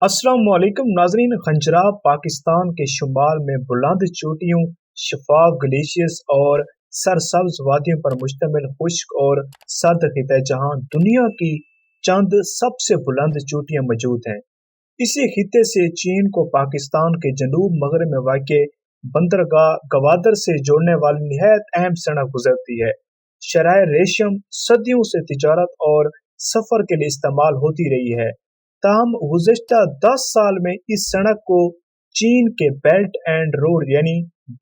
अस्सलाम वालेकुम नाजरीन। खंजराब पाकिस्तान के शुमाल में बुलंद चोटियों, शफाफ ग्लेशियर्स और सरसब्ज वादियों पर मुश्तमिल खुश्क और सर्द खिता जहां दुनिया की चंद सबसे बुलंद चोटियां मौजूद हैं। इसी खिते से चीन को पाकिस्तान के जनूब मगरब में वाक़ बंदरगाह गवादर से जोड़ने वाली निहायत अहम सड़क गुजरती है। शराय रेशम सदियों से तिजारत और सफर के लिए इस्तेमाल होती रही है। ताहम गुज़श्ता 10 साल में इस सड़क को चीन के बेल्ट एंड रोड यानी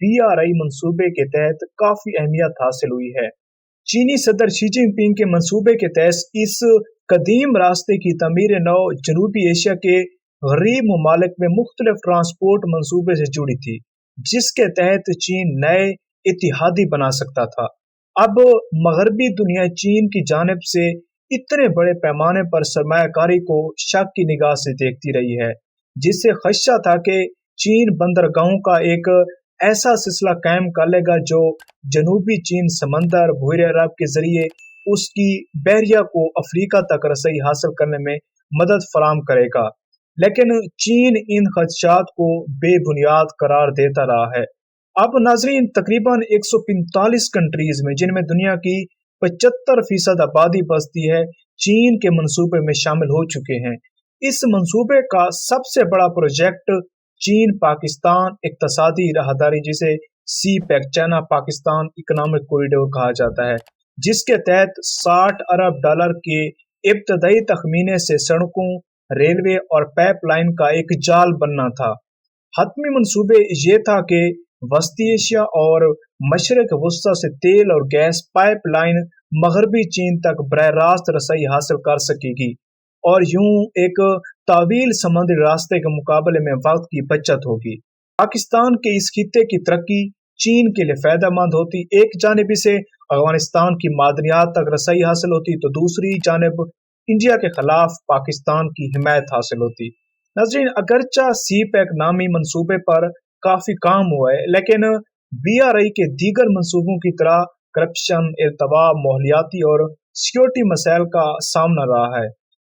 BRI मंसूबे के तहत काफी अहमियत हासिल हुई है। चीनी सदर शी जिनपिंग के मंसूबे के तहत इस कदीम रास्ते की तमीर नौ जनूबी एशिया के गरीब ममालिक में मुख्तलिफ ट्रांसपोर्ट मंसूबे से जुड़ी थी, जिसके तहत चीन नए इतिहादी बना सकता था। अब मगरबी दुनिया चीन की जानिब से इतने बड़े पैमाने पर सरमायाकारी को शक की निगाह से देखती रही है, जिससे खदशा था कि चीन बंदरगाहों का एक ऐसा सिलसिला कायम कर लेगा जो जनूबी चीन समंदर बहर अरब के जरिए उसकी बहरिया को अफ्रीका तक रसाई हासिल करने में मदद फराम करेगा। लेकिन चीन इन खदशात को बेबुनियाद करार देता रहा है। अब नाजरीन तकरीबन 145 कंट्रीज में, जिनमें दुनिया की 75% आबादी बसती है, चीन के मंसूबे में शामिल हो चुके हैं। इस मंसूबे का सबसे बड़ा प्रोजेक्ट चीन पाकिस्तान इक्तसादी राहदारी, जिसे CPEC China Pakistan economic corridor कहा जाता है, जिसके तहत $60 अरब के इब्तदाई तखमीने से सड़कों, रेलवे और पाइपलाइन का एक जाल बनना था। हतमी मंसूबे ये था कि वस्ती एशिया और मशरक वस्ता से तेल और गैस पाइपलाइन मगरबी चीन तक बरह रास्त रसाई हासिल कर सकेगी और यूं एक तावील समुद्री रास्ते के मुकाबले में वक्त की बचत होगी। पाकिस्तान के इस खिते की तरक्की चीन के लिए फायदेमंद होती। एक जानिब से अफगानिस्तान की मादनियात तक रसाई हासिल होती, तो दूसरी जानिब इंडिया के खिलाफ पाकिस्तान की हिमायत हासिल होती। नजरीन, अगरचा CPEC नामी मंसूबे पर काफी काम हुआ है, लेकिन BRI के दीगर मंसूबों की तरह करप्शन, इल्तवा, माहौलियाती और सिक्योरिटी मसाइल का सामना रहा है।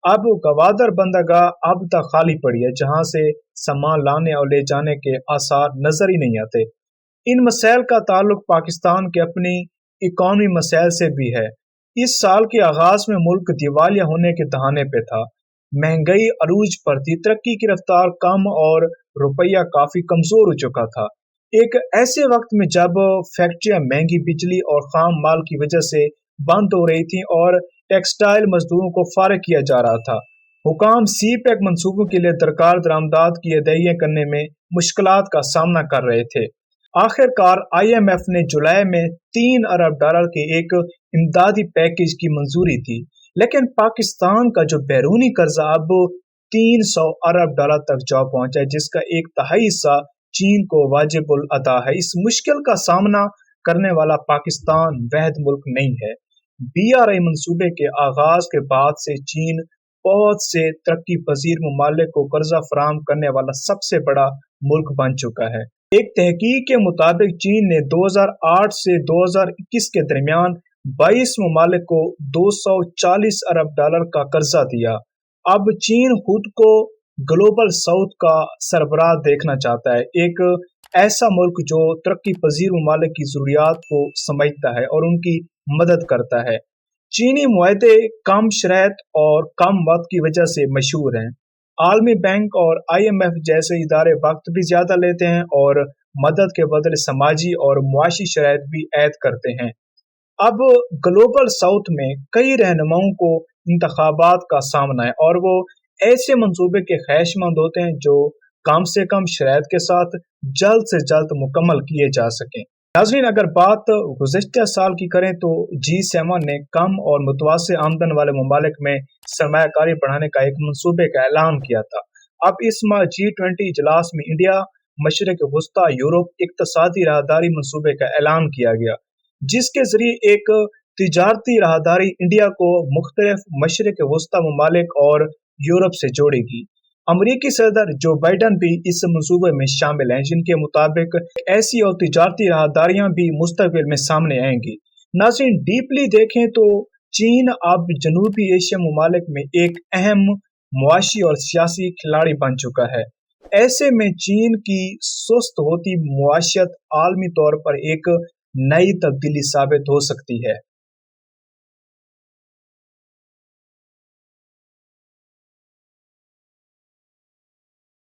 अब गवादर बंदरगाह अब तक खाली पड़ी है, जहां से सामान लाने और ले जाने के आसार नजर ही नहीं आते। इन मसाइल का ताल्लुक पाकिस्तान के अपनी इकॉनमी मसाइल से भी है। इस साल के आगाज में मुल्क दिवालिया होने के दहाने पे था। महंगाई अरूज पर थी, तरक्की की रफ्तार कम और रुपया काफी कमजोर हो चुका था। एक ऐसे वक्त में जब फैक्ट्रियां महंगी बिजली और खाम माल की वजह से बंद हो रही थी और टेक्सटाइल मजदूरों को फारिग किया जा रहा था, हुकाम CPEC मंसूबों के लिए दरकार दरामदात की अदाइयां करने में मुश्किलात का सामना कर रहे थे। आखिरकार IMF ने जुलाई में $3 अरब के एक इमदादी पैकेज की मंजूरी दी, लेकिन पाकिस्तान का जो बैरूनी कर्जा अब $300 अरब तक जा पहुंचा है, जिसका एक तिहाई हिस्सा चीन को वाजिबुल अदा है। इस मुश्किल का सामना करने वाला पाकिस्तान वहद मुल्क नहीं है। BRI मंसूबे के आगाज के बाद से चीन बहुत से तरक्की पजीर ममालिक को कर्जा फराम करने वाला सबसे बड़ा मुल्क बन चुका है। एक तहकीक के मुताबिक चीन ने 2008 से 2021 के दरमियान 22 ममालिक को $240 अरब का कर्जा दिया। अब चीन खुद को ग्लोबल साउथ का सरबराह देखना चाहता है, एक ऐसा मुल्क जो तरक्की पजीर ममालिक की जरूरियात को समझता है और उनकी मदद करता है। चीनी मुआहदे कम शरत और कम वक्त की वजह से मशहूर हैं। आलमी बैंक और IMF जैसे इदारे वक्त भी ज्यादा लेते हैं और मदद के बदले समाजी और मुआशी शराइत भी ऐद करते हैं। अब ग्लोबल साउथ में कई रहनुमाओं को इंतखाबात का सामना है और वो ऐसे मंसूबे के ख्वाहिशमंद होते हैं जो कम से कम शराइत के साथ जल्द से जल्द मुकम्मल किए जा सकें। नाज़रीन, अगर बात गुज़श्ता साल की करें तो G7 ने कम और मुतवासे आमदन वाले ममालिक में सरमायाकारी बढ़ाने का एक मंसूबे का ऐलान किया था। अब इस माह G20 इजलास में इंडिया, मशरक वस्ता, यूरोप इक्तसादी राहदारी मंसूबे का ऐलान किया गया, जिसके जरिए एक तिजारती राहदारी इंडिया को मुख्तलिफ मशरक वस्ता ममालिक और यूरोप से जोड़ेगी। अमरीकी सदर जो बाइडन भी इस मंसूबे में शामिल हैं, जिनके मुताबिक ऐसी और तिजारती राहदारियां भी मुस्तकबिल में सामने आएंगी। नाज़रीन, डीपली देखें तो चीन अब जनूबी एशिया ममालिक में एक अहम معاشی اور سیاسی کھلاڑی بن چکا ہے۔ ایسے میں چین کی سست ہوتی معیشت عالمی طور پر ایک نئی تبدیلی ثابت ہو سکتی ہے۔